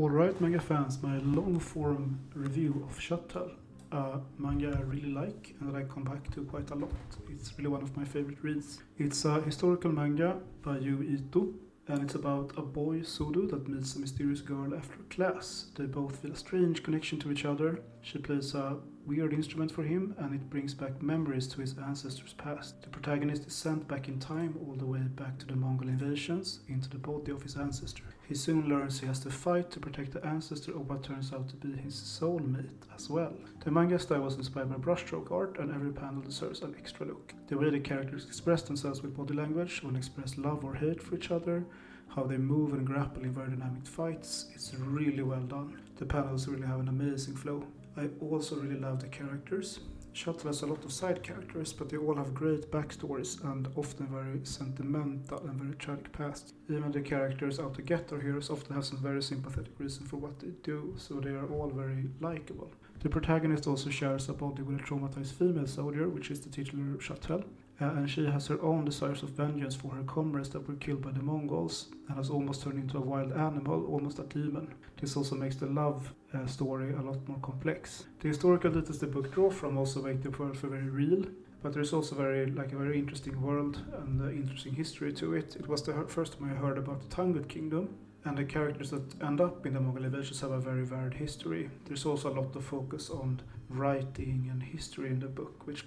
Alright manga fans, my long form review of Shuttle, a manga I really like and that I come back to quite a lot. It's really one of my favorite reads. It's a historical manga by Yu Ito, and it's about a boy, Sudo, that meets a mysterious girl after class. They both feel a strange connection to each other. She plays a weird instrument for him, and it brings back memories to his ancestors' past. The protagonist is sent back in time, all the way back to the Mongol invasions, into the body of his ancestor. He soon learns he has to fight to protect the ancestor of what turns out to be his soulmate as well. The manga style was inspired by brushstroke art, and every panel deserves an extra look. The way the characters express themselves with body language, when express love or hate for each other, how they move and grapple in very dynamic fights, it's really well done. The panels really have an amazing flow. I also really love the characters. Shuttle has a lot of side characters, but they all have great backstories and often very sentimental and very tragic past. Even the characters out to get our heroes often have some very sympathetic reason for what they do, so they are all very likable. The protagonist also shares a body with a traumatized female soldier, which is the titular Shuttle, and she has her own desires of vengeance for her comrades that were killed by the Mongols and has almost turned into a wild animal, almost a demon. This also makes the love story a lot more complex. The historical details the book draw from also make the world feel very real, but there's also a very interesting world and interesting history to it. It was the first time I heard about the Tangut Kingdom, and the characters that end up in the Mongol invasions have a very varied history. There's also a lot of focus on writing and history in the book, which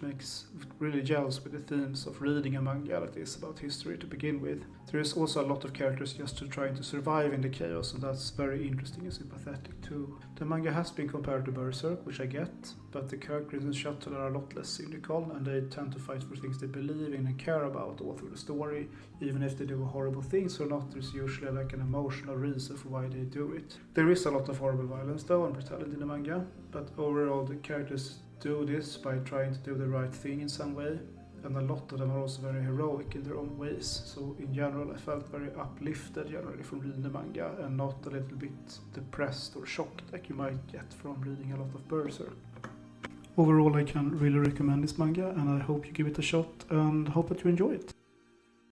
really gels with the themes of reading a manga that is about history to begin with. There is also a lot of characters just trying to survive in the chaos, and that's very interesting and sympathetic too. The manga has been compared to Berserk, which I get, but the characters in Shuttle are a lot less cynical, and they tend to fight for things they believe in and care about all through the story. Even if they do horrible things or not, there's usually an emotional reason for why they do it. There is a lot of horrible violence though and brutality in the manga, but overall the characters do this by trying to do the right thing in some way, and a lot of them are also very heroic in their own ways. So in general I felt very uplifted generally from reading the manga, and not a little bit depressed or shocked like you might get from reading a lot of Berserk. Overall I can really recommend this manga, and I hope you give it a shot and hope that you enjoy it.